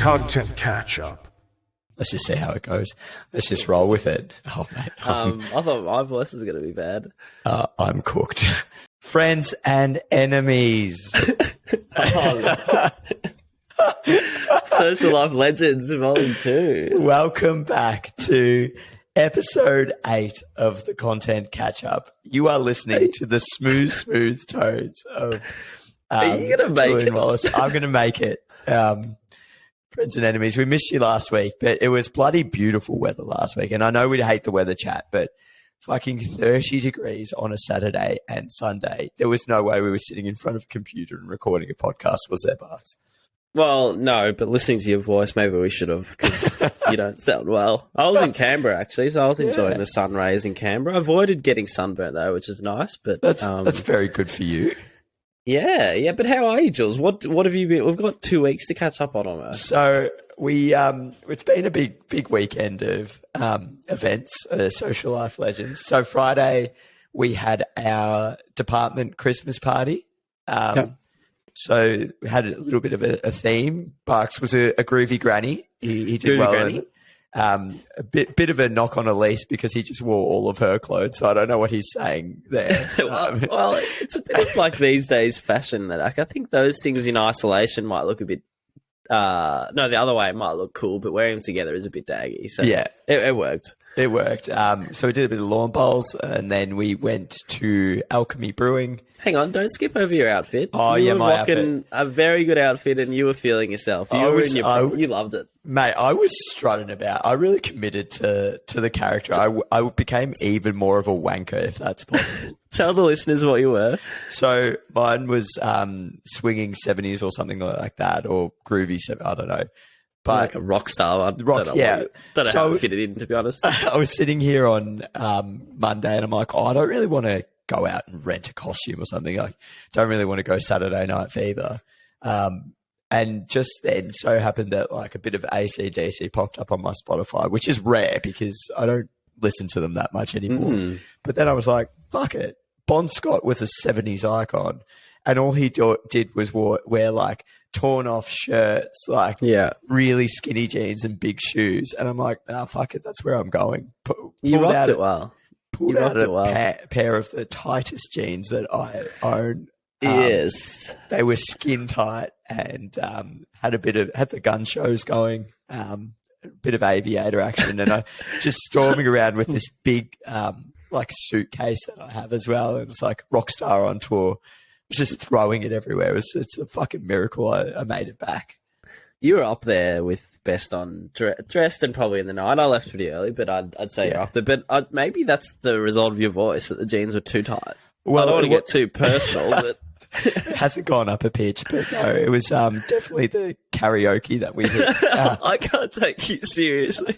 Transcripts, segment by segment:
Content Catchup. Let's just see how it goes. Let's just roll with it. Oh, mate. I thought my voice was going to be bad. I'm cooked. Friends and enemies. Social Life Legends Volume 2. Welcome back to episode 8 of the Content Catch-Up. You are listening to the smooth tones of Are you going to make Julian it? Wallace. I'm going to make it. Friends and enemies, we missed you last week, but it was bloody beautiful weather last week. And I know we'd hate the weather chat, but fucking 30 degrees on a Saturday and Sunday. There was no way we were sitting in front of a computer and recording a podcast, was there, Barks? Well, no, but listening to your voice, maybe we should have, because you don't sound well. I was in Canberra, actually, so I was enjoying the sun rays in Canberra. I avoided getting sunburnt, though, which is nice. But That's very good for you. Yeah. But how are you, Jules? What have you been? We've got 2 weeks to catch up on almost. So we it's been a big weekend of events, Social Life Legends. So Friday we had our department Christmas party. So we had a little bit of a theme. Barks was a groovy granny. He did Groovy well. granny? A bit of a knock on Elise because he just wore all of her clothes. So I don't know what he's saying there. well, it's a bit of like these days fashion that I think those things in isolation might look a bit. No, the other way it might look cool, but wearing them together is a bit daggy. So yeah, it worked. It worked. So we did a bit of lawn bowls, and then we went to Alchemy Brewing. Hang on, don't skip over your outfit. Oh, you yeah, were my rocking outfit. a very good outfit, and you were feeling yourself. You loved it. Mate, I was strutting about. I really committed to the character. I became even more of a wanker, if that's possible. Tell the listeners what you were. So mine was swinging 70s or something like that, or groovy 70s, I don't know. But Like a rock star. Don't know how to fit it in, to be honest. I was sitting here on Monday and I'm like, I don't really want to go out and rent a costume or something. Like, don't really want to go Saturday Night Fever. And just then so happened that like a bit of AC/DC popped up on my Spotify, which is rare because I don't listen to them that much anymore. But then I was like, fuck it. Bon Scott was a 70s icon. And all he did was wear like torn off shirts, like really skinny jeans and big shoes. And I'm like, fuck it. That's where I'm going. You rocked it well. Pulled out a pair of the tightest jeans that I own. Yes. They were skin tight and had the gun shows going, a bit of aviator action. And I just storming around with this big like suitcase that I have as well. And it's like Rockstar on tour. Just throwing it everywhere. It's a fucking miracle I made it back. You were up there with best on dressed and probably in the night. I left pretty early, but I'd say you're up there. But maybe that's the result of your voice, that the jeans were too tight. Well, I don't want to get too personal, but it hasn't gone up a pitch. But no, it was definitely the karaoke that we did. I can't take you seriously.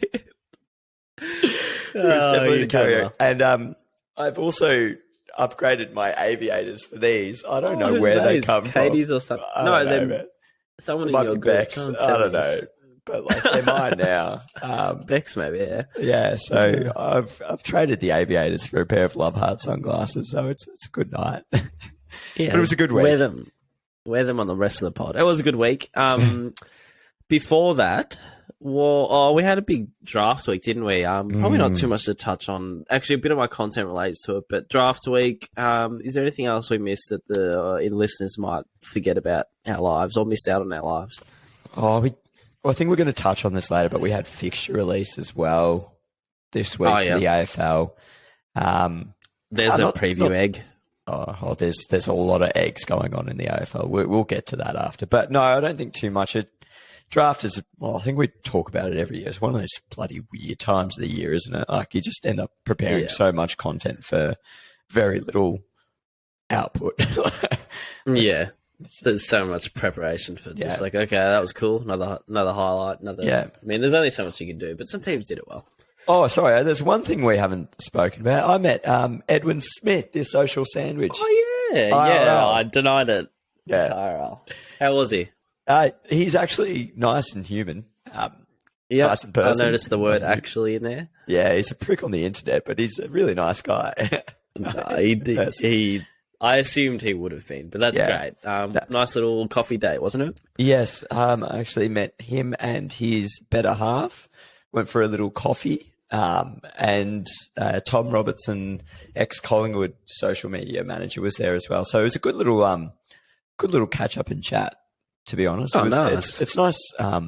It was definitely the karaoke. And I've also upgraded my aviators for these. I don't know where they come Katie's from. or something. No, they're someone in your Beck's. I don't know, but like they're mine now. Beck's maybe, yeah. Yeah, so I've traded the aviators for a pair of Love Heart sunglasses, so it's a good night. Yeah, but it was a good week. Wear them on the rest of the pod. It was a good week. Before that, we had a big draft week, didn't we? Probably not too much to touch on. Actually, a bit of my content relates to it, but draft week. Is there anything else we missed that the listeners might forget about our lives or missed out on our lives? I think we're going to touch on this later, but we had fixture release as well this week for the AFL. There's a preview egg. There's a lot of eggs going on in the AFL. We'll get to that after, but no, I don't think too much. Draft is, I think we talk about it every year. It's one of those bloody weird times of the year, isn't it? Like you just end up preparing so much content for very little output. Yeah. There's so much preparation for just like, okay, that was cool. Another highlight. I mean, there's only so much you can do, but some teams did it well. Oh, sorry. There's one thing we haven't spoken about. I met Edwin Smith, the social sandwich. Oh, yeah. Yeah, I denied it. Yeah. IRL. How was he? He's actually nice and human. Nice in person. I noticed the word actually in there. Yeah, he's a prick on the internet, but he's a really nice guy. I I assumed he would have been, but that's great. Nice little coffee date, wasn't it? Yes, I actually met him and his better half. Went for a little coffee, and Tom Robertson, ex-Collingwood social media manager, was there as well. So it was a good little catch up and chat. To be honest, nice. It's nice. I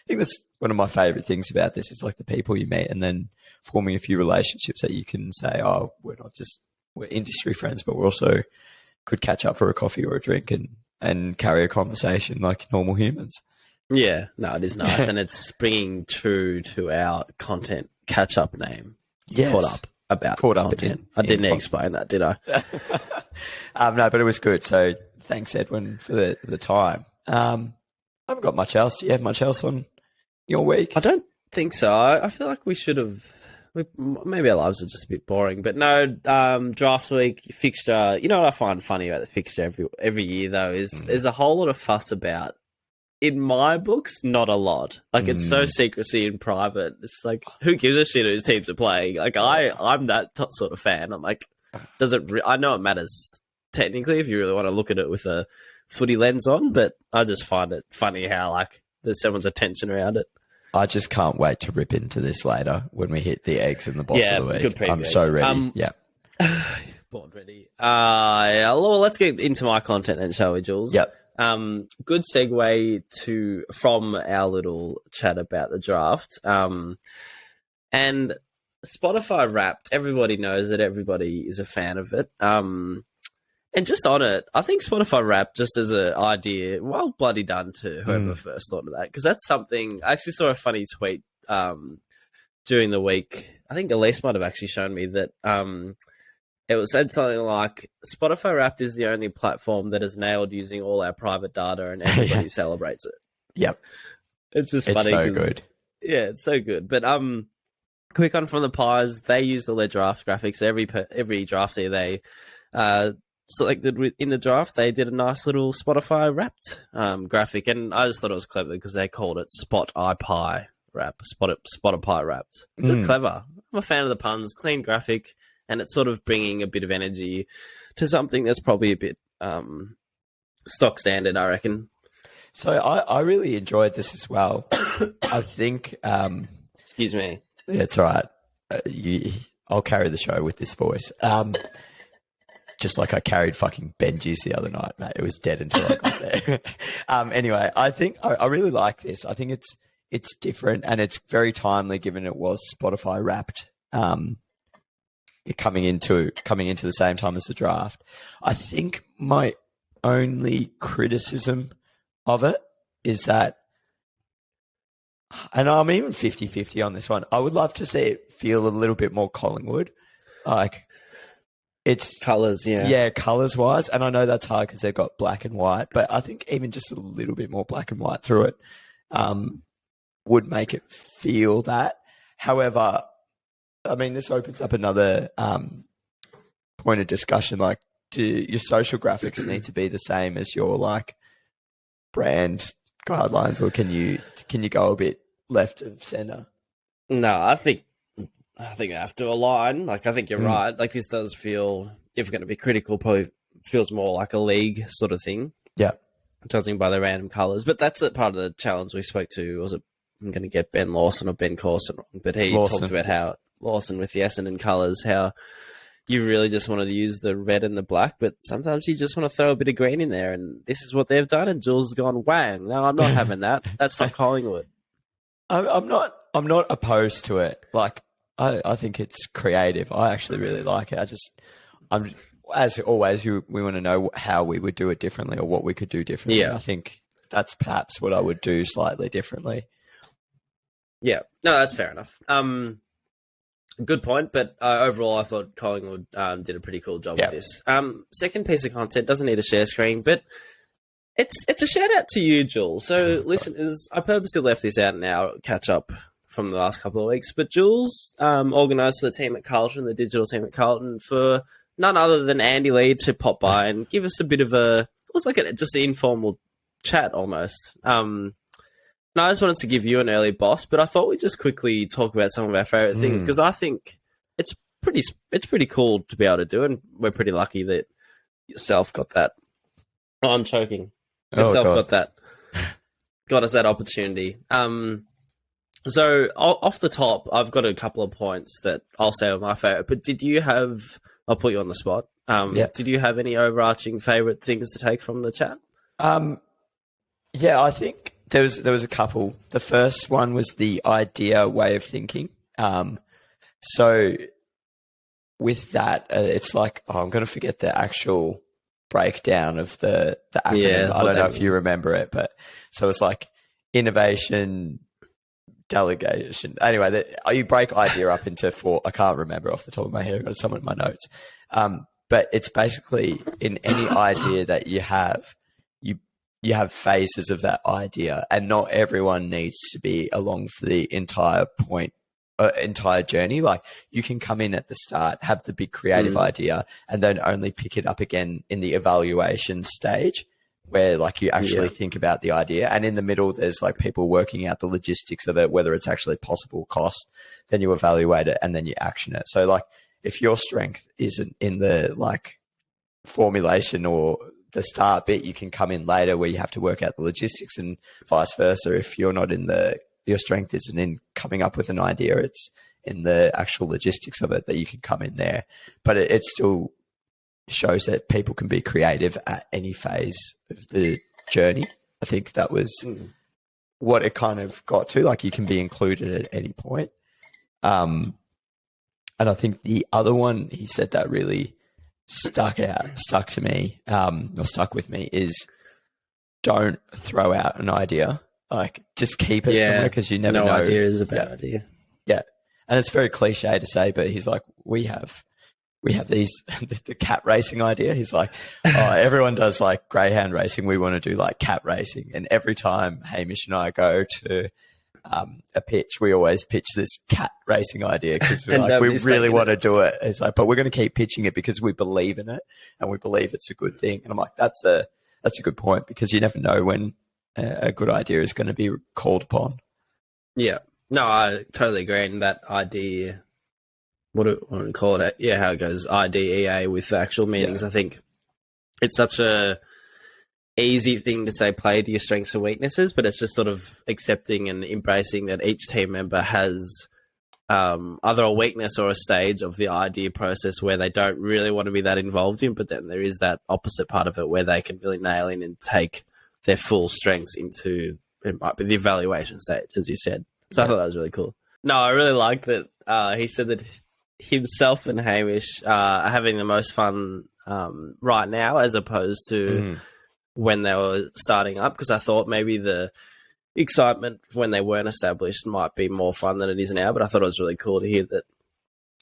think that's one of my favorite things about this is like the people you meet, and then forming a few relationships that you can say, oh, we're industry friends, but we're also could catch up for a coffee or a drink and carry a conversation like normal humans. Yeah, no, it is nice. And it's bringing true to our content catch-up name. Yes. Caught up content. I didn't explain that, did I? No, but it was good. So thanks, Edwin, for the time. I haven't got much else. Do you have much else on your week? I don't think so. I feel like we should have... Maybe our lives are just a bit boring. But no, draft week, fixture... You know what I find funny about the fixture every year, though, is there's a whole lot of fuss about... In my books, not a lot. Like, it's so secrecy and private. It's like, who gives a shit whose teams are playing? Like, I'm that sort of fan. I'm like, I know it matters technically if you really want to look at it with a footy lens on, but I just find it funny how, like, there's so much attention around it. I just can't wait to rip into this later when we hit the eggs and the boss of the week. Good preview. I'm so ready. Born ready. Well, let's get into my content then, shall we, Jules? Yep. Good segue from our little chat about the draft. And Spotify Wrapped, everybody knows that everybody is a fan of it. And just on it, I think Spotify Wrapped, just as an idea, well bloody done to whoever first thought of that. Because that's something, I actually saw a funny tweet during the week. I think Elise might have actually shown me that it was said something like, Spotify Wrapped is the only platform that has nailed using all our private data and everybody celebrates it. Yep. It's just funny. It's so good. Yeah, it's so good. But quick on from the Pies, they use the draft graphics. Every draftee they selected in the draft, they did a nice little Spotify Wrapped graphic. And I just thought it was clever because they called it Spotify Wrapped. Spotify Wrapped. Just clever. I'm a fan of the puns. Clean graphic. And it's sort of bringing a bit of energy to something that's probably a bit stock standard, I reckon. So I really enjoyed this as well. I think... Excuse me. Yeah, it's all right. I'll carry the show with this voice. Just like I carried fucking Benji's the other night, mate. It was dead until I got there. Anyway, I think I really like this. I think it's different and it's very timely given it was Spotify Wrapped. Coming into the same time as the draft. I think my only criticism of it is that, and I'm even 50-50 on this one, I would love to see it feel a little bit more Collingwood. Like, it's... Colours, yeah. Yeah, colours-wise. And I know that's hard because they've got black and white, but I think even just a little bit more black and white through it would make it feel that. However... I mean, this opens up another point of discussion. Like, do your social graphics need to be the same as your like brand guidelines, or can you go a bit left of center? No, I think they have to align. Like, I think you're right. Like, this does feel, if we're going to be critical, probably feels more like a league sort of thing. Yeah, judging by the random colors. But that's a part of the challenge we spoke to. Was it? I'm going to get Ben Lawson or Ben Corson wrong, but he talked about how. Lawson with the Essendon colours, how you really just wanted to use the red and the black, but sometimes you just want to throw a bit of green in there, and this is what they've done, and Jules has gone, wang, no, I'm not having that. That's not Collingwood. I'm not opposed to it. Like, I think it's creative. I actually really like it. I'm as always, we want to know how we would do it differently or what we could do differently. Yeah. I think that's perhaps what I would do slightly differently. Yeah, no, that's fair enough. Good point, but overall I thought Collingwood did a pretty cool job with this. Second piece of content, doesn't need a share screen, but it's a shout out to you, Jules. So listeners, I purposely left this out in our catch up from the last couple of weeks, but Jules organised for the team at Carlton, the digital team at Carlton, for none other than Andy Lee to pop by and give us a bit of it was like just an informal chat almost. No, I just wanted to give you an early boss, but I thought we'd just quickly talk about some of our favourite things because I think it's pretty cool to be able to do, and we're pretty lucky that yourself got that. Oh, I'm choking. Oh, Yourself God. got that. Got us that opportunity. So off the top, I've got a couple of points that I'll say are my favorite. But did you have? I'll put you on the spot. Yeah. Did you have any overarching favorite things to take from the chat? Yeah, I think there was a couple. The first one was the idea way of thinking. So with that, it's like, I'm going to forget the actual breakdown of the acronym. Yeah, I don't know if you remember it, but so it's like innovation, delegation. Anyway, you break idea up into 4. I can't remember off the top of my head. I've got some in my notes. But it's basically in any idea that you have, you have phases of that idea, and not everyone needs to be along for the entire journey. Like, you can come in at the start, have the big creative idea, and then only pick it up again in the evaluation stage, where like you actually think about the idea. And in the middle, there's like people working out the logistics of it, whether it's actually possible cost. Then you evaluate it, and then you action it. So like, if your strength isn't in the like formulation or the start bit, you can come in later where you have to work out the logistics, and vice versa. If you're not in your strength isn't in coming up with an idea, it's in the actual logistics of it, that you can come in there. But it still shows that people can be creative at any phase of the journey. I think that was what it kind of got to. Like, you can be included at any point. And I think the other one he said that really stuck with me, is don't throw out an idea. Like, just keep it somewhere, because you never know. No idea is a bad idea. Yeah. And it's very cliche to say, but he's like, we have these, the cat racing idea. He's like, everyone does like greyhound racing. We want to do like cat racing. And every time Hamish and I go to a pitch, we always pitch this cat racing idea, because we're like, we really want to do it. It's like, but we're going to keep pitching it because we believe in it, and we believe it's a good thing. And I'm like, that's a good point, because you never know when a good idea is going to be called upon. Yeah, no, I totally agree. And that idea, what do we call it? Yeah, how it goes, IDEA with the actual meanings. I think it's such a easy thing to say, play to your strengths and weaknesses, but it's just sort of accepting and embracing that each team member has either a weakness or a stage of the idea process where they don't really want to be that involved in, but then there is that opposite part of it where they can really nail in and take their full strengths into, it might be the evaluation stage, as you said. So I thought that was really cool. No, I really like that he said that himself and Hamish are having the most fun right now, as opposed to when they were starting up, because I thought maybe the excitement when they weren't established might be more fun than it is now. But I thought it was really cool to hear that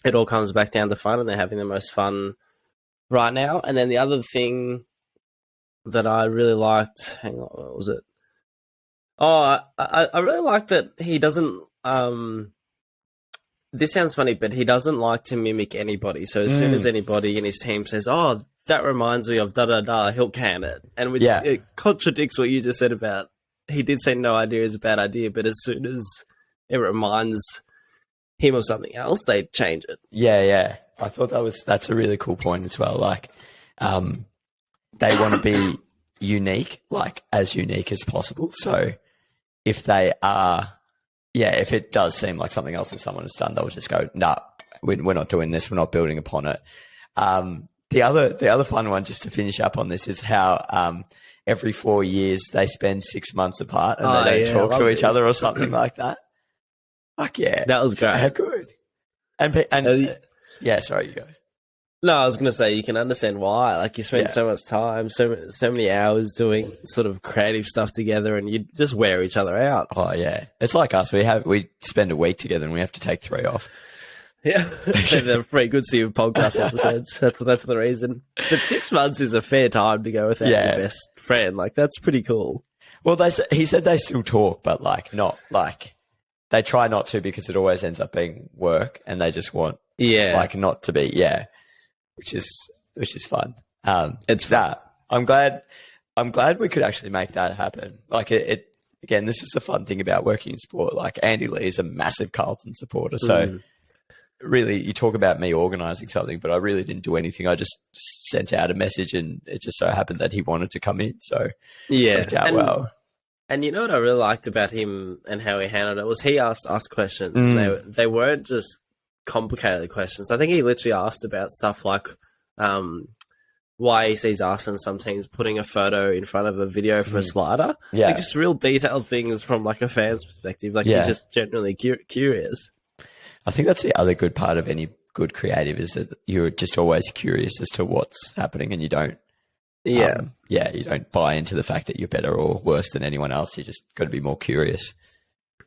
it all comes back down to fun, and they're having the most fun right now. And then the other thing that I really liked, hang on, what was it? Oh, I really like that he doesn't, this sounds funny, but he doesn't like to mimic anybody. So as soon as anybody in his team says, oh, that reminds me of da-da-da, he'll can it. And which it contradicts what you just said about, he did say no idea is a bad idea, but as soon as it reminds him of something else, they change it. Yeah. I thought that's a really cool point as well. Like, they want to be unique, like as unique as possible. So if they are, if it does seem like something else that someone has done, they'll just go, nah, we're not doing this. We're not building upon it. The other fun one, just to finish up on this, is how every 4 years they spend 6 months apart and they don't talk to each other or something like that. Fuck yeah. That was great. How good. And sorry, you go. No, I was going to say, you can understand why. Like, you spend so much time, so many hours doing sort of creative stuff together, and you just wear each other out. Oh yeah, it's like us. We spend a week together, and we have to take 3 off. Yeah, they're pretty good to see podcast episodes. That's the reason. But 6 months is a fair time to go without your best friend. Like, that's pretty cool. Well, he said they still talk, but like not like they try not to, because it always ends up being work, and they just want like not to be which is fun. It's fun. I'm glad we could actually make that happen. Like it again, this is the fun thing about working in sport. Like, Andy Lee is a massive Carlton supporter, so really, you talk about me organizing something, but I really didn't do anything. I just sent out a message, and it just so happened that he wanted to come in. So Yeah. it worked out well. And you know what I really liked about him and how he handled it was he asked us questions. And they weren't just complicated questions. I think he literally asked about stuff like why he sees us and some teams putting a photo in front of a video from a slider. Yeah. Like just real detailed things from like a fan's perspective. Like he's just genuinely curious. I think that's the other good part of any good creative is that you're just always curious as to what's happening, and you don't you don't buy into the fact that you're better or worse than anyone else. You just got to be more curious.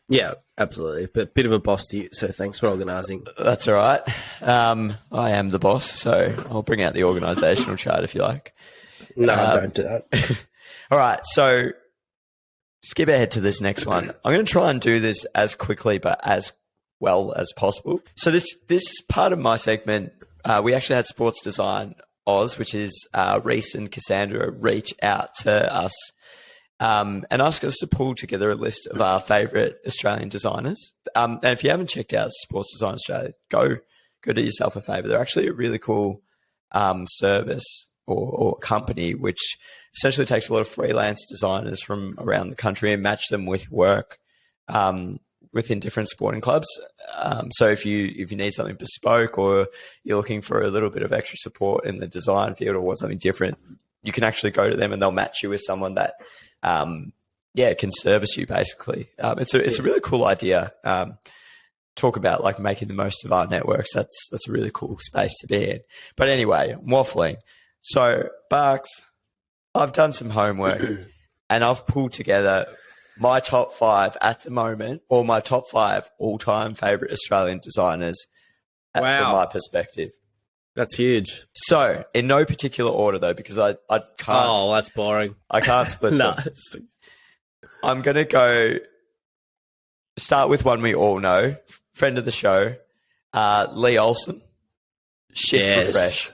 Yeah, absolutely. But bit of a boss to you, so thanks for organising. That's all right. I am the boss, so I'll bring out the organisational chart if you like. No, don't do that. All right, so skip ahead to this next one. I'm going to try and do this as quickly but as well as possible. So this part of my segment, we actually had Sports Design Oz, which is Reese and Cassandra, reach out to us and ask us to pull together a list of our favourite Australian designers. And if you haven't checked out Sports Design Australia, go do yourself a favour. They're actually a really cool service or company which essentially takes a lot of freelance designers from around the country and match them with work within different sporting clubs. So if you need something bespoke or you're looking for a little bit of extra support in the design field or want something different, you can actually go to them and they'll match you with someone that can service you basically. It's a really cool idea. Talk about like making the most of our networks. That's a really cool space to be in. But anyway, I'm waffling. So Barks, I've done some homework and I've pulled together my top 5 at the moment, or my top 5 all-time favorite Australian designers from my perspective. That's huge. So, in no particular order, though, because I can't... Oh, that's boring. I can't split them. I'm going to start with one we all know, friend of the show, Lee Olsen, Shift Refresh.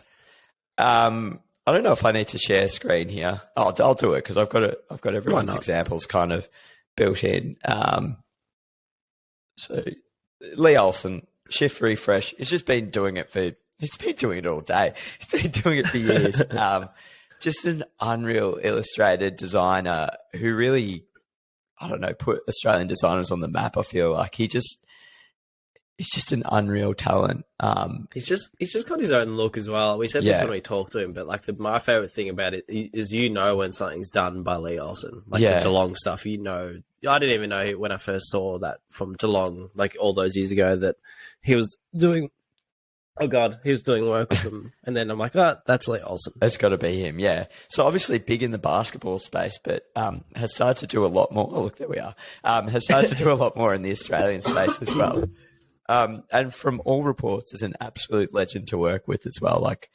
I don't know if I need to share screen here. I'll do it because I've got everyone's examples kind of built in. So Lee Olsen, Shift Refresh, he's just been doing it he's been doing it all day. He's been doing it for years. Just an unreal illustrated designer who really, I don't know, put Australian designers on the map. I feel like he's just an unreal talent. He's just got his own look as well. We said this when we talked to him, but like my favorite thing about it is when something's done by Lee Olsen, like the Geelong stuff. I didn't even know when I first saw that from Geelong, like all those years ago, that he was doing. Oh God, he was doing work with them, and then I'm like, that's Lee Olsen. It's got to be him, yeah. So obviously big in the basketball space, but has started to do a lot more. Oh, look, there we are. Has started to do a lot more in the Australian space as well. And from all reports, is an absolute legend to work with as well. Like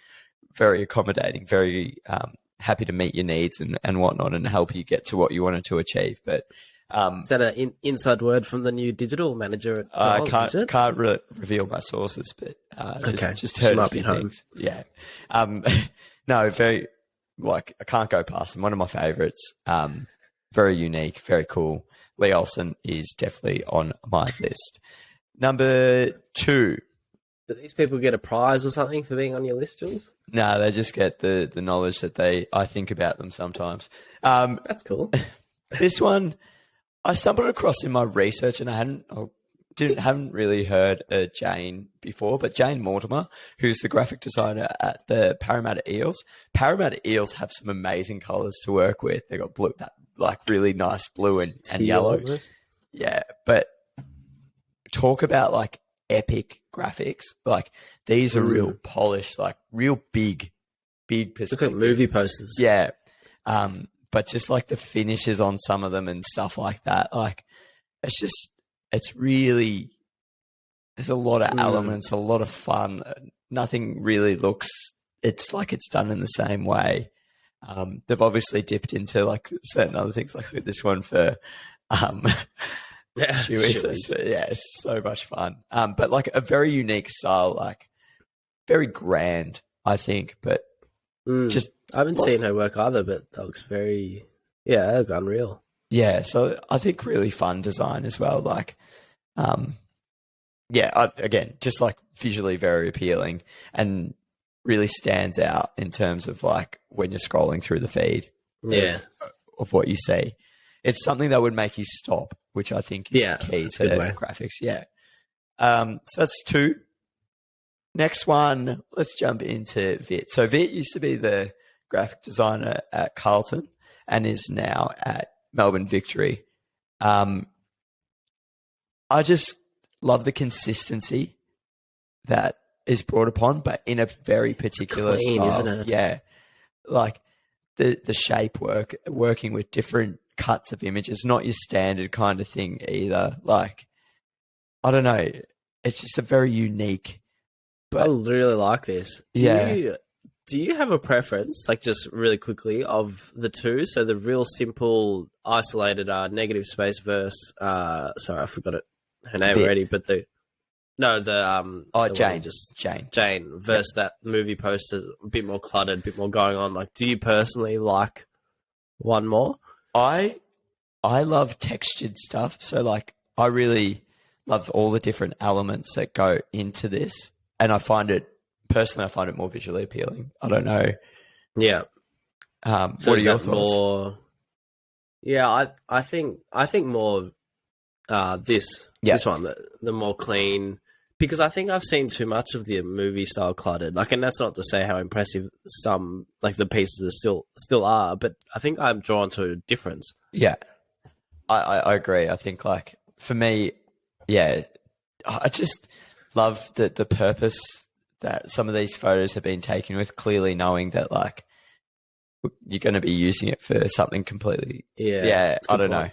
very accommodating, very happy to meet your needs and whatnot, and help you get to what you wanted to achieve. But is that an inside word from the new digital manager? I can't reveal my sources, but just heard a few things. Yeah, no, very I can't go past him. One of my favorites. Very unique, very cool. Lee Olsen is definitely on my list. Number 2. Do these people get a prize or something for being on your list, Jules? No, they just get the knowledge that I think about them sometimes. That's cool. This one, I stumbled across in my research, and I haven't really heard of Jane before, but Jane Mortimer, who's the graphic designer at the Parramatta Eels. Parramatta Eels have some amazing colours to work with. They got blue, that like really nice blue and yellow. Yeah, but talk about like epic graphics. Like these are real polished, like real big Look like movie posters. Yeah. But just like the finishes on some of them and stuff like that, like it's really, there's a lot of elements, a lot of fun. Nothing really looks, it's like it's done in the same way. They've obviously dipped into like certain other things, like this one for shoes. Yeah, it's so much fun. But like a very unique style, like very grand, I think. But just I haven't seen her work either, but that looks very unreal. Yeah, so I think really fun design as well. Like, yeah, again, just like visually very appealing and really stands out in terms of like when you're scrolling through the feed Yeah. of what you see. It's something that would make you stop, which I think is the key that's to a good way. graphics. Yeah. So that's two. Next one, let's jump into Vit. So Vit used to be the graphic designer at Carlton and is now at Melbourne Victory. I just love the consistency that is brought upon, but in a very particular It's clean, style. isn't it? Yeah. Like the shape working with different cuts of images, not your standard kind of thing either. Like, I don't know. It's just a very unique. But I really like this. Do you have a preference, like just really quickly, of the two? So the real simple, isolated negative space verse. Sorry, I forgot her name already. But Jane. Jane versus that movie poster, a bit more cluttered, a bit more going on. Like, do you personally like one more? I love textured stuff. So like, I really love all the different elements that go into this. And I find it more visually appealing. I don't know. Yeah. What are your thoughts? More? Yeah, I think more this one, the more clean, because I think I've seen too much of the movie style cluttered. Like, and that's not to say how impressive some like the pieces are still are, but I think I'm drawn to a difference. Yeah, I agree. I think like for me, yeah, I just love the purpose that some of these photos have been taken with, clearly knowing that like you're going to be using it for something completely. Yeah, I don't know.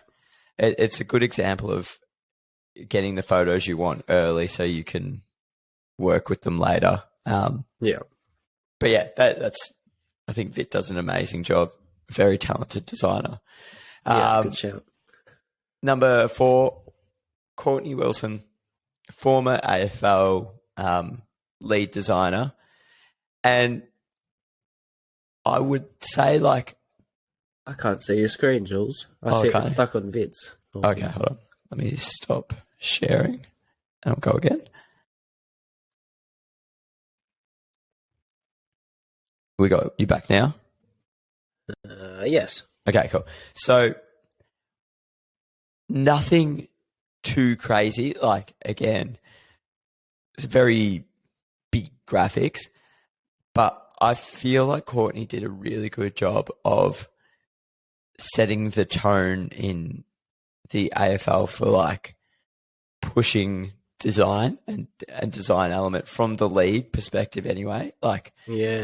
It's a good example of getting the photos you want early so you can work with them later. Yeah. But yeah, that's, I think Vit does an amazing job. Very talented designer. Good shout. Number 4, Courtney Wilson, former AFL lead designer. And I would say like... I can't see your screen, Jules. I see it stuck on Vits. Okay, hold on. Let me stop sharing and I'll go again. We got you back now? Yes. Okay, cool. So nothing too crazy. Like, again, it's very big graphics, but I feel like Courtney did a really good job of setting the tone in the AFL for like pushing design and design element from the league perspective anyway. Like,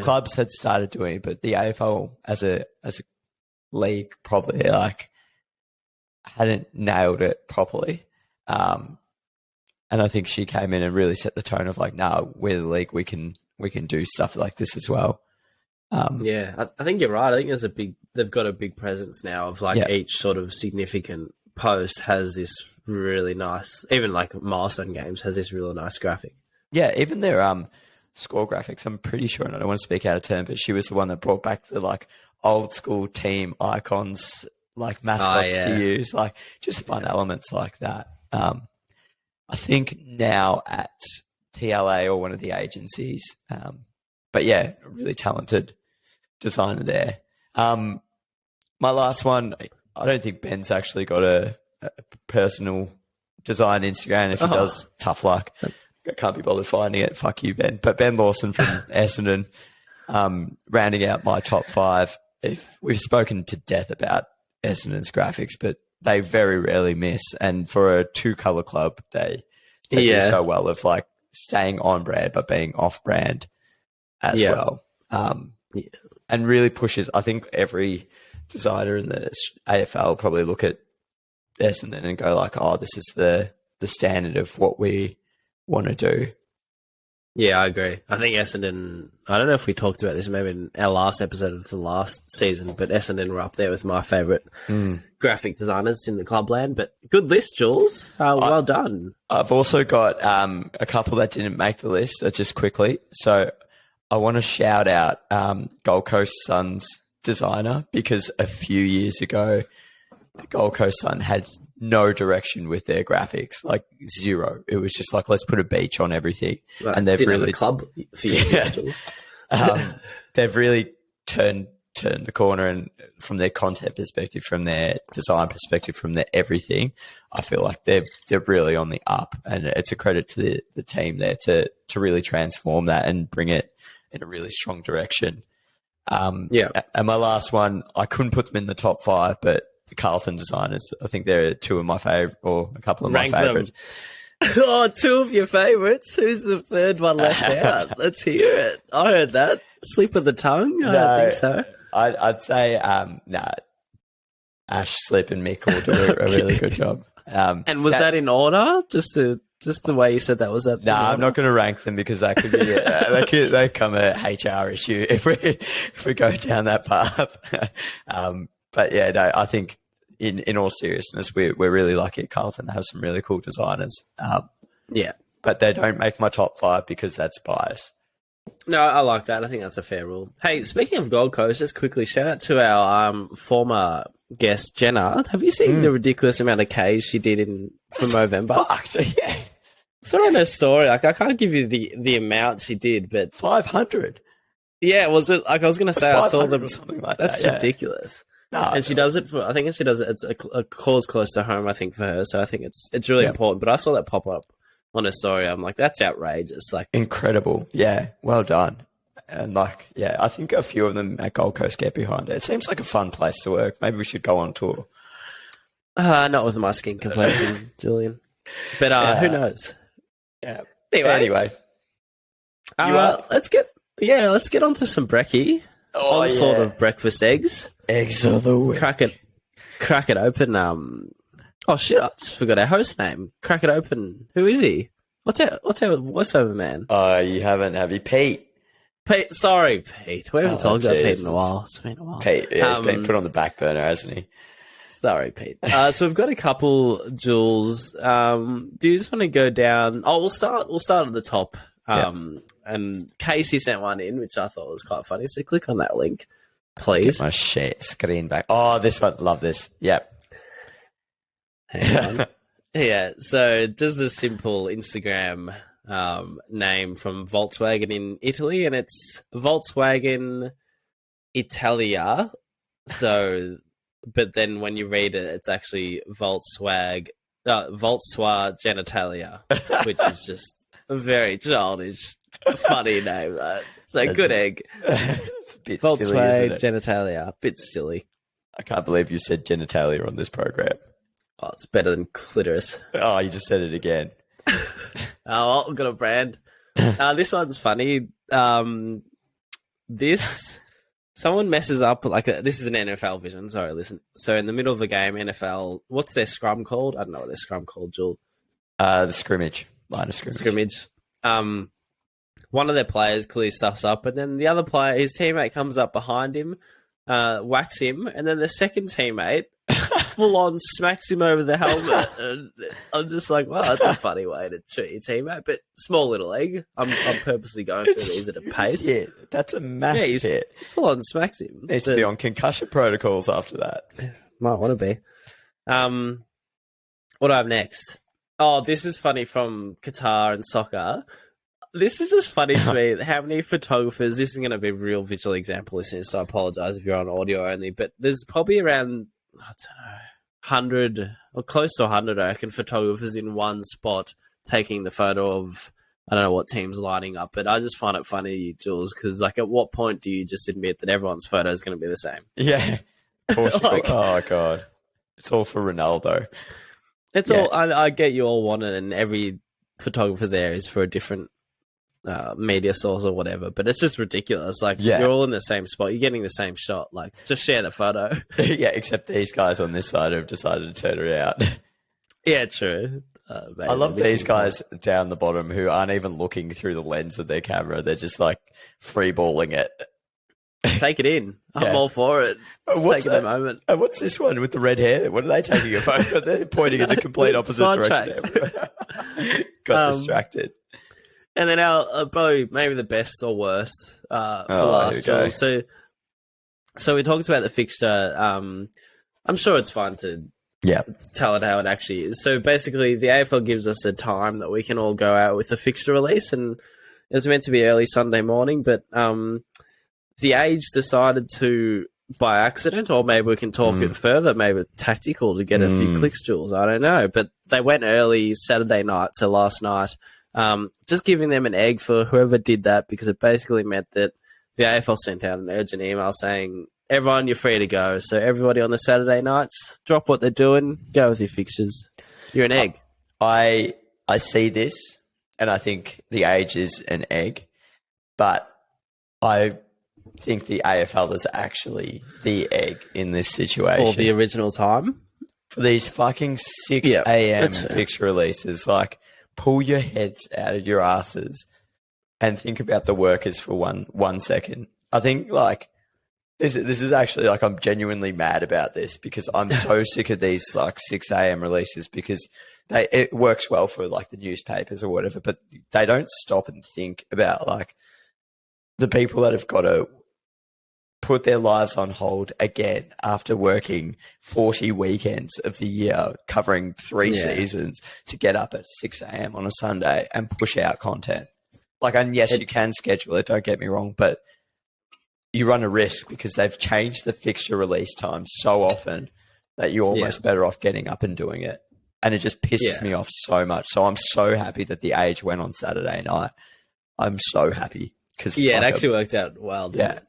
clubs had started doing it, but the AFL as a league probably like hadn't nailed it properly. And I think she came in and really set the tone of like, no, we're the league, we can do stuff like this as well. I think you're right. I think they've got a big presence now of like each sort of significant post has this really nice, even like milestone games has this really nice graphic. Yeah, even their score graphics, I'm pretty sure, and I don't want to speak out of turn, but she was the one that brought back the like old school team icons, like mascots to use, like just fun elements like that. I think now at TLA or one of the agencies, but yeah, a really talented designer there. My last one, I don't think Ben's actually got a personal design Instagram. If he does, tough luck. I can't be bothered finding it. Fuck you, Ben. But Ben Lawson from Essendon, rounding out my top 5. If we've spoken to death about Essendon's graphics, but they very rarely miss. And for a 2-color club, they do so well of like staying on brand but being off brand as well. And really pushes. I think every designer in the AFL probably look at Essendon and go like, oh, this is the standard of what we want to do. Yeah, I agree. I think Essendon, I don't know if we talked about this maybe in our last episode of the last season, but Essendon were up there with my favourite graphic designers in the clubland. But good list, Jules. Well done. I've also got a couple that didn't make the list, just quickly. So I want to shout out Gold Coast Suns designer, because a few years ago, the Gold Coast Sun had no direction with their graphics, like zero. It was just like, let's put a beach on everything. Right. And they've Didn't really have a club for you, Jules. they've really turned the corner, and from their content perspective, from their design perspective, from their everything, I feel like they're really on the up, and it's a credit to the team there to really transform that and bring it in a really strong direction. And my last one, I couldn't put them in the top 5, but the Carlton designers, I think they're 2 of my favorite, or a couple of my favorites. Oh, 2 of your favorites. Who's the third one left out? Let's hear it. I heard that. Slip of the tongue? I don't think so. I'd say, Ash, Slip, and Mick all do a really good job. And was that in order? Just the way you said that, was that? I'm not going to rank them because that could be they become a HR issue if we go down that path. But yeah, no, I think in all seriousness, we're really lucky at Carlton to have some really cool designers. But they don't make my top 5 because that's bias. No, I like that. I think that's a fair rule. Hey, speaking of Gold Coast, just quickly, shout out to our former guest, Jenna. Have you seen the ridiculous amount of Ks she did for Movember? Fucked, yeah. Saw on her story. Like, I can't give you the amount she did, but 500. Yeah, was it? Like I was going to say, I saw them. Or something like that's that, ridiculous. No, and she does it for. I think she does it. It's a cause close to home. I think for her, so I think it's really important. But I saw that pop up on a story. I'm like, that's outrageous. Like incredible. Yeah, well done. And like, yeah, I think a few of them at Gold Coast get behind it. It seems like a fun place to work. Maybe we should go on tour. Not with my skin complexion, Julian. But who knows? Yeah. Anyway. Let's get on to some brekkie. Sort of breakfast eggs. Eggs of the week. Crack it open. Oh shit! I just forgot our host name. Crack it open. Who is he? What's our voiceover man? You haven't, have you, Pete? Pete. Sorry, Pete. We haven't talked about Pete in a while. It's been a while. Pete, he's been put on the back burner, hasn't he? Sorry, Pete. So we've got a couple, Jules. Do you just want to go down? Oh, we'll start at the top. And Casey sent one in, which I thought was quite funny. So click on that link, please. Get my screen back. Oh, this one. Love this. Yep. Hang on. Yeah. So just a simple Instagram name from Volkswagen in Italy, and it's Volkswagen Italia. So, but then when you read it, it's actually Volkswagen Genitalia, which is just a very childish, funny name. It's a good egg. It's a bit Volkswagen silly, Genitalia. Bit silly. I can't believe you said genitalia on this program. Oh, it's better than clitoris. Oh, you just said it again. Well, we've got a brand. This one's funny. Someone messes up this is an NFL vision. Sorry, listen. So in the middle of the game, NFL, what's their scrum called? I don't know what their scrum called, Jewel. The scrimmage. Line of scrimmage. One of their players clearly stuffs up, and then the other player, his teammate, comes up behind him, whacks him, and then the second teammate full on smacks him over the helmet. And I'm just like, wow, that's a funny way to treat your teammate. But small little egg. I'm purposely going through these at a pace. Yeah, that's a massive hit. Full on smacks him. Needs to be on concussion protocols after that. Might want to be. What do I have next? Oh, this is funny from Qatar and soccer. This is just funny to me. How many photographers? This is going to be a real visual example, listeners. So I apologize if you're on audio only. But there's probably around 100 or close to 100, I reckon, photographers in one spot taking the photo of, I don't know what team's lining up. But I just find it funny, Jules, because at what point do you just admit that everyone's photo is going to be the same? Yeah. Oh God, it's all for Ronaldo. It's all. I get you all want it, and every photographer there is for a different media source or whatever. But it's just ridiculous. You're all in the same spot. You're getting the same shot. Just share the photo. Yeah, except these guys on this side have decided to turn it out. Yeah, true. I love these guys down the bottom who aren't even looking through the lens of their camera. They're just freeballing it. Take it in. I'm all for it. Taking the moment. What's this one with the red hair? What are they taking a photo? They're pointing in the complete opposite direction. Got distracted. And then our probably maybe the best or worst for last. So we talked about the fixture. I'm sure it's fun to Yeah. tell it how it actually is. So basically, the AFL gives us a time that we can all go out with the fixture release, and it was meant to be early Sunday morning, but the Age decided to, by accident, or maybe we can talk it further, maybe tactical to get a few clicks, Jules. I don't know, but they went early Saturday night, so last night. Just giving them an egg for whoever did that, because it basically meant that the AFL sent out an urgent email saying, everyone, you're free to go. So everybody on the Saturday nights, drop what they're doing, go with your fixtures. You're an egg. I see this, and I think the Age is an egg, but I think the AFL is actually the egg in this situation. Or the original time. For these fucking 6 a.m. fixture releases, like, pull your heads out of your asses and think about the workers for one second. I think, like, this is actually, like, I'm genuinely mad about this, because I'm so sick of these, like, 6 a.m. releases, because it works well for, like, the newspapers or whatever, but they don't stop and think about, like, the people that have got to put their lives on hold again after working 40 weekends of the year, covering 3 seasons, to get up at 6 a.m. on a Sunday and push out content. Like, and yes, you can schedule it, don't get me wrong, but you run a risk, because they've changed the fixture release time so often that you're almost better off getting up and doing it. And it just pisses me off so much. So I'm so happy that the Age went on Saturday night. I'm so happy. It actually worked out well, didn't it?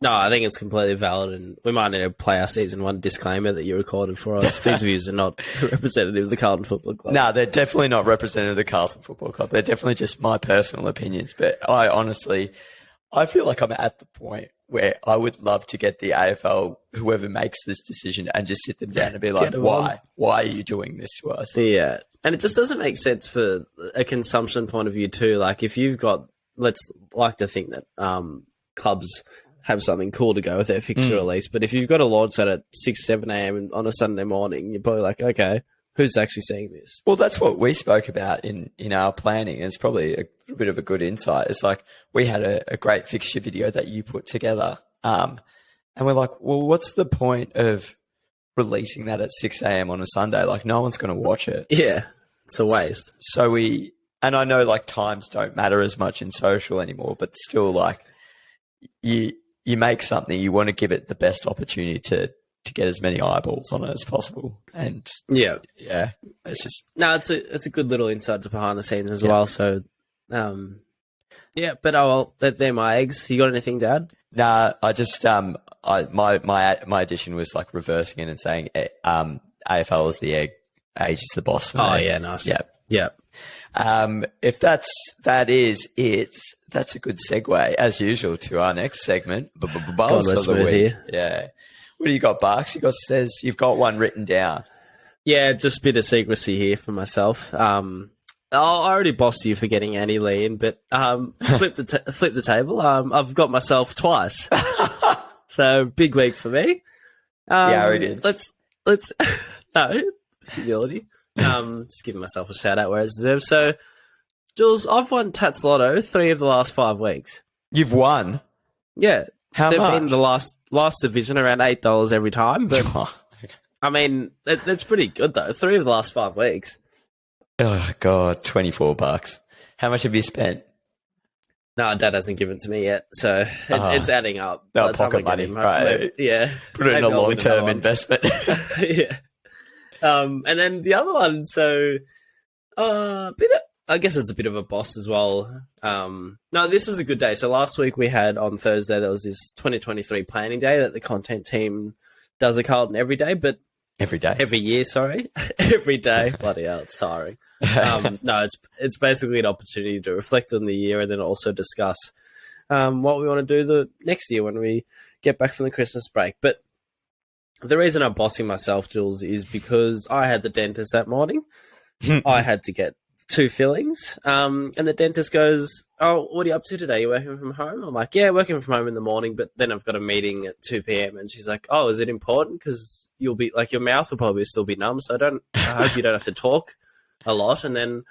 No, I think it's completely valid, and we might need to play our season 1 disclaimer that you recorded for us. These views are not representative of the Carlton Football Club. No, they're definitely not representative of the Carlton Football Club. They're definitely just my personal opinions. But I feel like I'm at the point where I would love to get the AFL, whoever makes this decision, and just sit them down and be like, why? Why are you doing this to us? Yeah. And it just doesn't make sense for a consumption point of view too. Like, if you've got, let's like to think that clubs have something cool to go with their fixture release, but if you've got to launch that at 6, 7 a.m. on a Sunday morning, you're probably like, okay, who's actually seeing this? Well, that's what we spoke about in our planning. It's probably a bit of a good insight. It's like, we had a great fixture video that you put together, and we're like, well, what's the point of releasing that at 6 a.m. on a Sunday? Like, no one's going to watch it. Yeah, it's a waste. So and I know, like, times don't matter as much in social anymore, but still, like, you make something, you want to give it the best opportunity to get as many eyeballs on it as possible. And it's just it's a good little insight to behind the scenes as well. So but they're my eggs. You got anything to add? Nah, I just my addition was, like, reversing it and saying AFL is the egg, Age is the boss for me. Oh yeah, nice. Yeah. If that is it, that's a good segue, as usual, to our next segment. Buzz of the week. Yeah. What do you got, Barks? You've got one written down. Yeah, just a bit of secrecy here for myself. I already bossed you for getting Annie Lee in, but flip the table. I've got myself twice, so big week for me. It is. Let's no humility. Just giving myself a shout out where it's deserved. So, Jules, I've won Tats Lotto 3 of the last 5 weeks. You've won? Yeah. How They've much? been the last division, around $8 every time. But I mean, that's pretty good though. 3 of the last 5 weeks. Oh God, $24. How much have you spent? No, Dad hasn't given it to me yet, so it's adding up. No, pocket money, right? Yeah. Put it in a long-term investment. Yeah. And then the other one, so I guess it's a bit of a boss as well. No, this was a good day. So last week we had, on Thursday, there was this 2023 planning day that the content team does at Carlton every day, but every year, sorry. Every day. Bloody hell, it's tiring. No, it's basically an opportunity to reflect on the year and then also discuss what we want to do the next year when we get back from the Christmas break. But the reason I'm bossing myself, Jules, is because I had the dentist that morning. I had to get 2 fillings. And the dentist goes, "Oh, what are you up to today? You working from home?" I'm like, "Yeah, working from home in the morning, but then I've got a meeting at 2 p.m. And she's like, "Oh, is it important? Because you'll be like, your mouth will probably still be numb. So I hope you don't have to talk a lot." And then,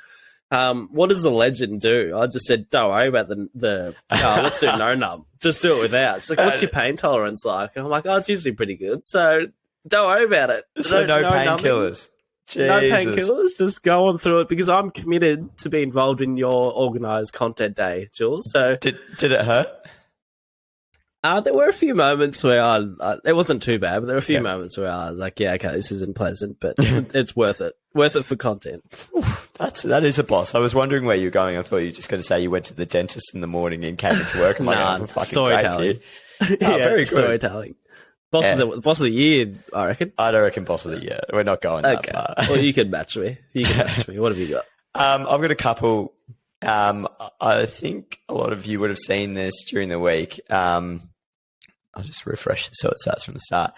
what does the legend do? I just said, "Don't worry about let's do no numb. Just do it without." She's like, "What's your pain tolerance like?" And I'm like, "Oh, it's usually pretty good." So Don't worry about it. So no numbing, painkillers. No Jesus. painkillers. Just go on through it because I'm committed to be involved in your organised content day, Jules. So Did it hurt? there were a few moments where it wasn't too bad, but there were a few Yeah. moments where I was like, yeah, okay, this isn't pleasant, but it's worth it. Worth it for content. That is a boss. I was wondering where you're going. I thought you were just going to say you went to the dentist in the morning and came into work. I'm like, Nah, oh, fucking storytelling. great for you. Yeah, very good. storytelling. Boss of the year, I reckon. I don't reckon boss of the year. We're not going that far. Well, you can match me. What have you got? I've got a couple. I think a lot of you would have seen this during the week. I'll just refresh it so it starts from the start.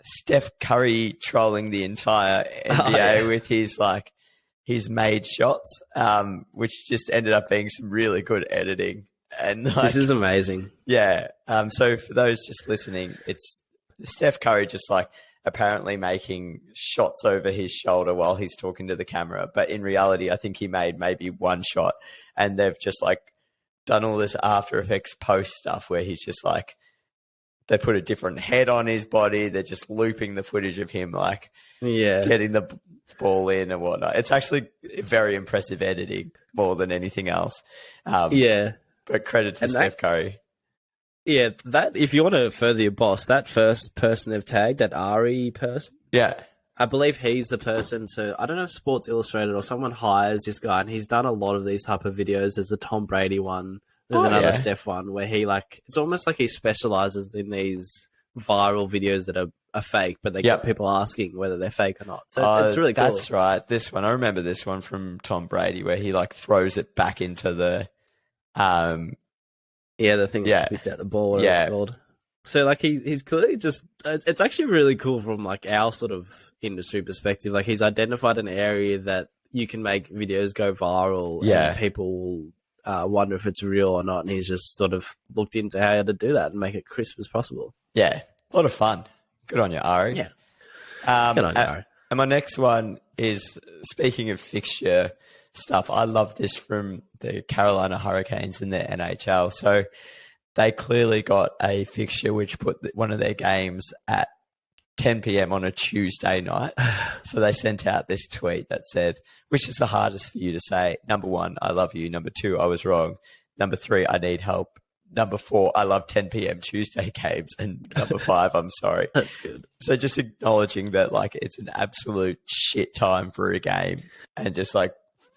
Steph Curry trolling the entire NBA with his made shots, which just ended up being some really good editing. And this is amazing. Yeah. So for those just listening, it's Steph Curry just apparently making shots over his shoulder while he's talking to the camera. But in reality, I think he made maybe one shot, and they've just done all this After Effects post stuff where he's just they put a different head on his body. They're just looping the footage of him getting the ball in and whatnot. It's actually very impressive editing more than anything else. But credit to Steph Curry. Yeah, that if you want to further your boss, that first person they've tagged, that Ari person. Yeah. I believe he's the person. So I don't know if Sports Illustrated or someone hires this guy, and he's done a lot of these type of videos. There's a Tom Brady one. There's another Steph one where he it's almost like he specializes in these viral videos that are fake, but they get people asking whether they're fake or not. So it's really cool. That's right. This one, I remember this one from Tom Brady where he throws it back into the the thing that spits out the ball, whatever it's called. So he's clearly just it's actually really cool from our sort of industry perspective. He's identified an area that you can make videos go viral and people will wonder if it's real or not, and he's just sort of looked into how to do that and make it crisp as possible. Yeah, a lot of fun. Good on you, Ari. Yeah, good on you, Ari. And my next one is, speaking of fixture stuff, I love this from the Carolina Hurricanes in their NHL. So they clearly got a fixture which put one of their games at 10 p.m. on a Tuesday night. So they sent out this tweet that said, which is the hardest for you to say? Number 1, I love you. Number 2, I was wrong. Number 3, I need help. Number 4, I love 10 p.m. Tuesday games. And number 5, I'm sorry. That's good. So just acknowledging that it's an absolute shit time for a game, and just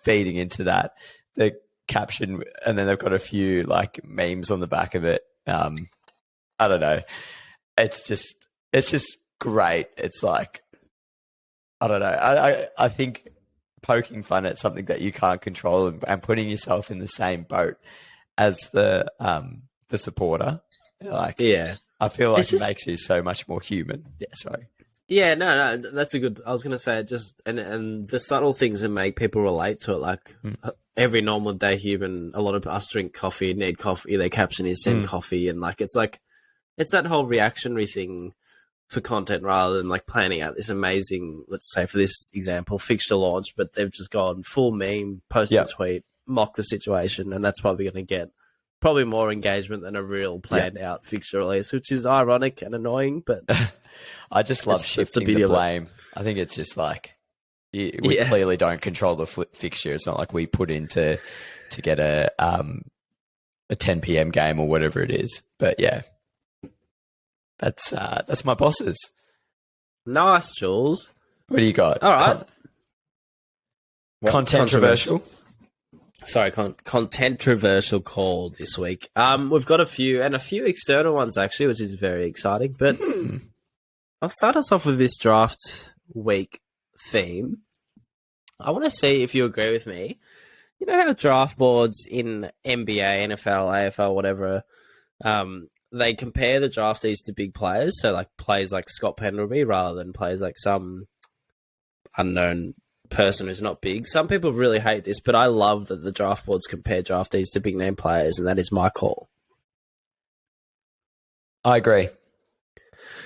feeding into that. The caption, and then they've got a few memes on the back of it. I don't know. It's just great. It's I don't know. I think poking fun at something that you can't control and putting yourself in the same boat as the supporter, I feel like it makes you so much more human. Yeah, sorry. Yeah, no, that's a good. I was going to say just and the subtle things that make people relate to it, every normal day human. A lot of us drink coffee, need coffee. Their caption is send coffee, and it's that whole reactionary thing for content rather than planning out this amazing, let's say for this example, fixture launch, but they've just gone full meme, post a tweet, mock the situation, and that's probably going to get more engagement than a real planned out fixture release, which is ironic and annoying, but I just love shifting the blame. I think it's just we clearly don't control the fixture. It's not like we put in to get a 10 p.m. game or whatever it is. But yeah, that's my bosses. Nice, Jules. What do you got? All right. Contentroversial. Sorry, contentroversial call this week. We've got a few external ones actually, which is very exciting. But I'll start us off with this draft week theme. I want to see if you agree with me. You know how draft boards in NBA, NFL, AFL, whatever, they compare the draftees to big players. So players like Scott Pendlebury rather than players like some unknown person who's not big. Some people really hate this, but I love that the draft boards compare draftees to big name players, and that is my call. I agree.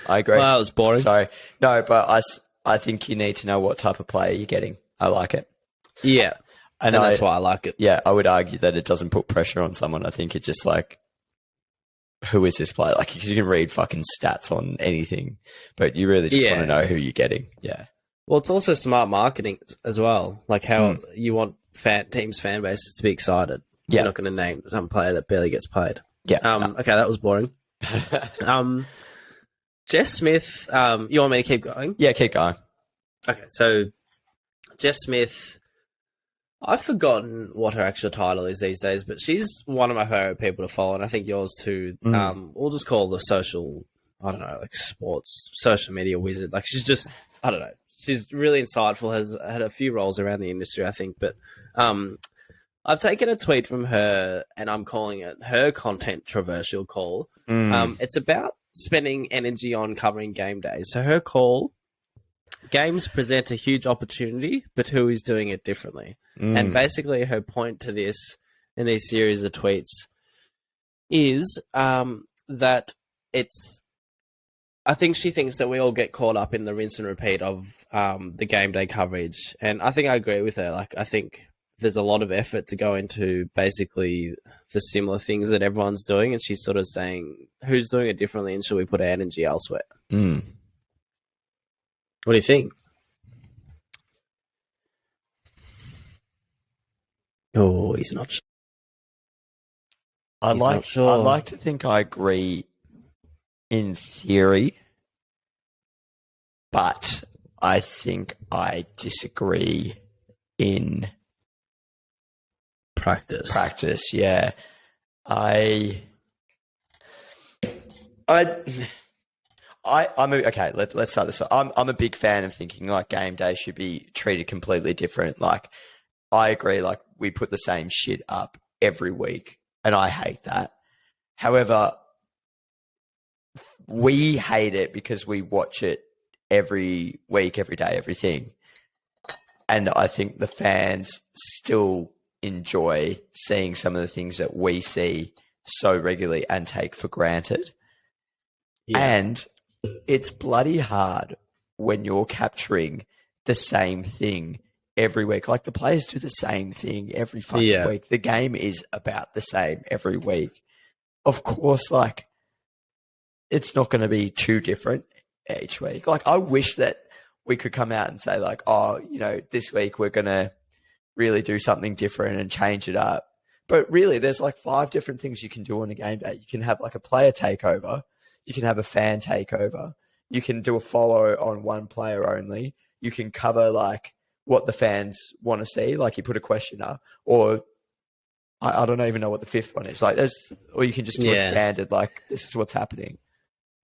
Well, that was boring. Sorry. No, but I think you need to know what type of player you're getting. I like it. Yeah. And that's why I like it. Yeah, I would argue that it doesn't put pressure on someone. I think it just who is this player? Like, you can read fucking stats on anything, but you really just want to know who you're getting. Yeah. Well, it's also smart marketing as well. like how you want teams' fan bases to be excited. You're not going to name some player that barely gets played. Okay, that was boring. Jess Smith, you want me to keep going? Yeah, keep going. Okay, so Jess Smith, I've forgotten what her actual title is these days, but she's one of my favorite people to follow, and I think yours too. We'll just call the social, I don't know, like sports, social media wizard. Like, she's just, I don't know, she's really insightful, has had a few roles around the industry, I think, but I've taken a tweet from her, and I'm calling it her contentroversial call. It's about spending energy on covering game days. So her call: games present a huge opportunity, but who is doing it differently? And basically her point to this in these series of tweets is that it's, I think she thinks that we all get caught up in the rinse and repeat of the game day coverage. And I think I agree with her. Like, I think there's a lot of effort to go into basically the similar things that everyone's doing. And she's sort of saying, who's doing it differently, and should we put our energy elsewhere? What do you think? Oh, he's not sure. I'd like to think I agree in theory, but I think I disagree in practice. Yeah. I'm okay. Let's start this. I'm a big fan of thinking like game day should be treated completely different. Like, I agree. Like, we put the same shit up every week, and I hate that. However, we hate it because we watch it every week, every day, everything. And I think the fans still enjoy seeing some of the things that we see so regularly and take for granted. Yeah. And it's bloody hard when you're capturing the same thing every week. Like, the players do the same thing every fucking week. The game is about the same every week. Of course, like, it's not going to be too different each week. Like, I wish that we could come out and say, like, oh, you know, this week we're going to really do something different and change it up. But really, there's like 5 different things you can do on a game day. You can have like a player takeover. You can have a fan takeover. You can do a follow on one player only. You can cover like what the fans want to see. Like, you put a question up, or I don't even know what the 5th one is. Like, or you can just do a standard, like, this is what's happening.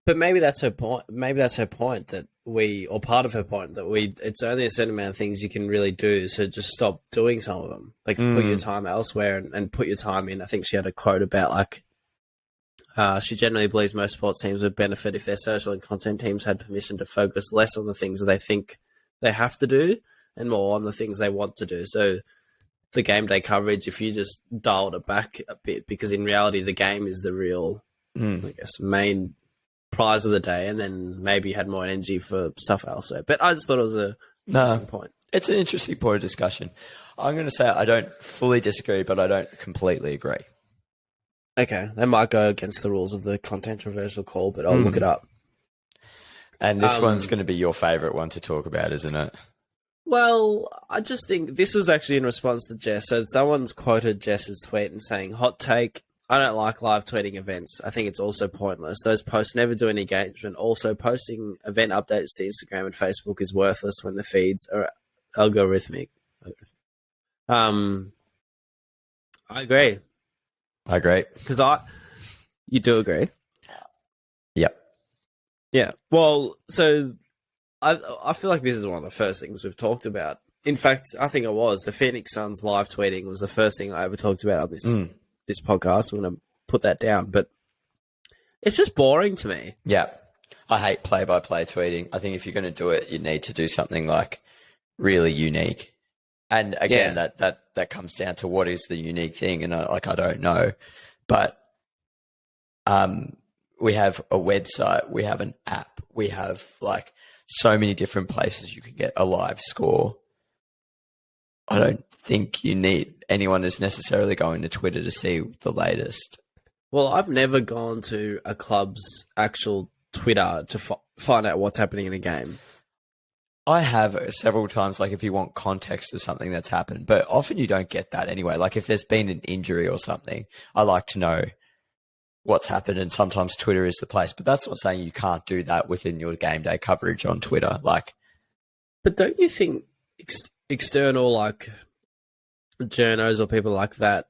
But maybe that's her point. Maybe that's her point or part of her point that it's only a certain amount of things you can really do. So just stop doing some of them. Like, put your time elsewhere and put your time in. I think she had a quote about like, she generally believes most sports teams would benefit if their social and content teams had permission to focus less on the things that they think they have to do and more on the things they want to do. So the game day coverage, if you just dialed it back a bit, because in reality, the game is the real, I guess, main prize of the day, and then maybe had more energy for stuff elsewhere. But I just thought it was an interesting point. It's an interesting point of discussion. I'm going to say I don't fully disagree, but I don't completely agree. Okay, that might go against the rules of the contentroversial call, but I'll look it up. And this one's going to be your favourite one to talk about, isn't it? Well, I just think this was actually in response to Jess. So someone's quoted Jess's tweet and saying, hot take, I don't like live tweeting events. I think it's also pointless. Those posts never do any engagement. Also, posting event updates to Instagram and Facebook is worthless when the feeds are algorithmic. I agree. Because you do agree? Yep. Yeah. Well, so I feel like this is one of the first things we've talked about. In fact, I think it was. The Phoenix Suns live tweeting was the first thing I ever talked about on this podcast. I'm going to put that down. But it's just boring to me. Yeah. I hate play-by-play tweeting. I think if you're going to do it, you need to do something like really unique. And again, that comes down to what is the unique thing. And I don't know. But we have a website. We have an app. We have like so many different places you can get a live score. I don't think anyone is necessarily going to Twitter to see the latest. Well, I've never gone to a club's actual Twitter to find out what's happening in a game. I have several times, like if you want context of something that's happened, but often you don't get that anyway. Like if there's been an injury or something, I like to know what's happened, and sometimes Twitter is the place. But that's not saying you can't do that within your game day coverage on Twitter. But don't you think external like journos or people like that,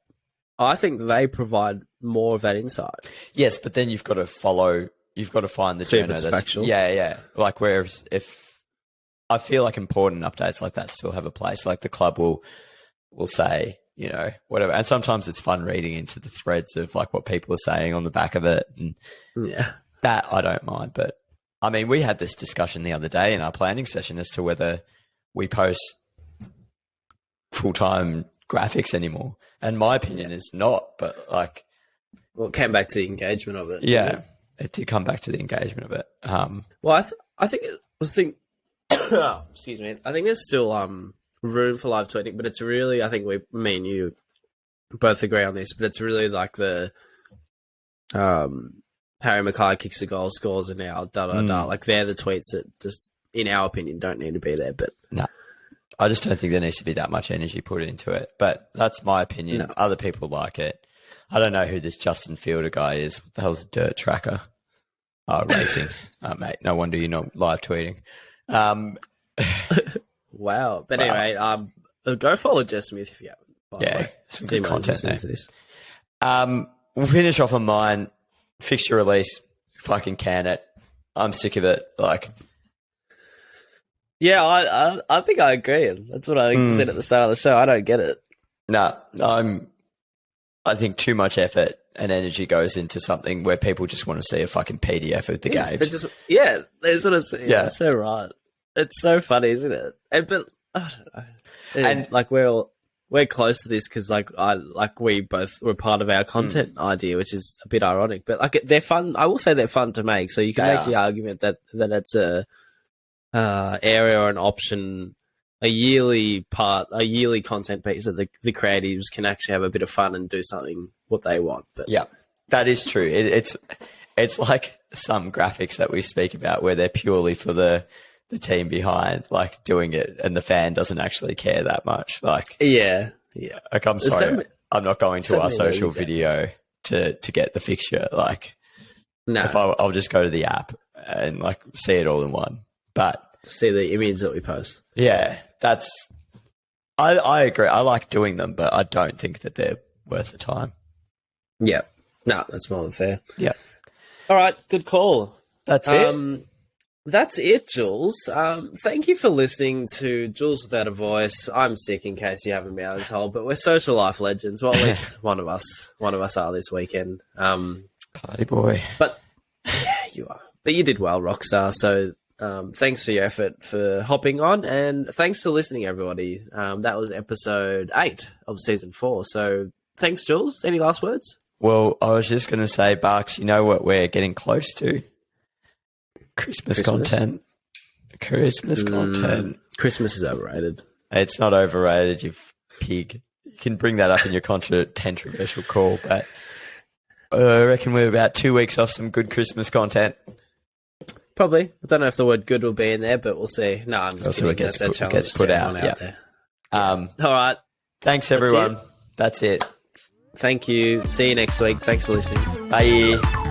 I think they provide more of that insight. Yes, but then you've got to find the See if journo it's that's factual. Yeah. Like whereas if I feel like important updates like that still have a place. Like the club will say, you know, whatever. And sometimes it's fun reading into the threads of like what people are saying on the back of it. And that I don't mind. But I mean, we had this discussion the other day in our planning session as to whether we post full-time graphics anymore. And my opinion is not, but like... Well, it came back to the engagement of it. Yeah, it did come back to the engagement of it. Well, I think it was excuse me. I think there's still room for live tweeting, but it's really, I think me and you both agree on this, but it's really like the Harry Mackay kicks a goal, scores, and now da. Like they're the tweets that just, in our opinion, don't need to be there. But no, I just don't think there needs to be that much energy put into it. But that's my opinion. No. Other people like it. I don't know who this Justin Fielder guy is. What the hell's a dirt tracker? Oh, racing. Oh, mate, no wonder you're not live tweeting. Wow. But anyway, go follow Jess Smith if you haven't. Yeah, some good content there. To this. We'll finish off on mine. Fixture release. Fucking can it. I'm sick of it. Like, yeah, I think I agree. That's what I said at the start of the show. I don't get it. No, I think too much effort and energy goes into something where people just want to see a fucking PDF of the games. That's what I'm saying. Yeah, that's so right. It's so funny, isn't it? But I don't know. And like we're close to this because we both were part of our content idea, which is a bit ironic. But like they're fun. I will say they're fun to make. So you can make the argument that it's a area or an option. A yearly content piece that the creatives can actually have a bit of fun and do something what they want. But yeah, that is true. It's like some graphics that we speak about where they're purely for the team behind, like doing it, and the fan doesn't actually care that much. Like yeah. Like I'm sorry, I'm not going to our social video to get the fixture. Like no, if I'll just go to the app and like see it all in one. But see the image that we post. Yeah, I agree. I like doing them, but I don't think that they're worth the time. Yeah. No, that's more than fair. Yeah. All right, good call. That's it. That's it, Jules. Thank you for listening to Jules Without a Voice. I'm sick in case you haven't been out told, but we're social life legends. Well, at least one of us are this weekend. Party boy. But yeah, you are. But you did well, Rockstar. So thanks for your effort for hopping on, and thanks for listening, everybody. That was episode 8 of season 4. So thanks, Jules. Any last words? Well, I was just going to say, Barks, you know what we're getting close to? Christmas content. Christmas content. Christmas is overrated. It's not overrated, you pig. You can bring that up in your controversial call, but I reckon we're about 2 weeks off some good Christmas content. Probably. I don't know if the word good will be in there, but we'll see. No, I'm just kidding. It gets put out. Yeah. There. All right. Thanks, everyone. That's it. Thank you. See you next week. Thanks for listening. Bye.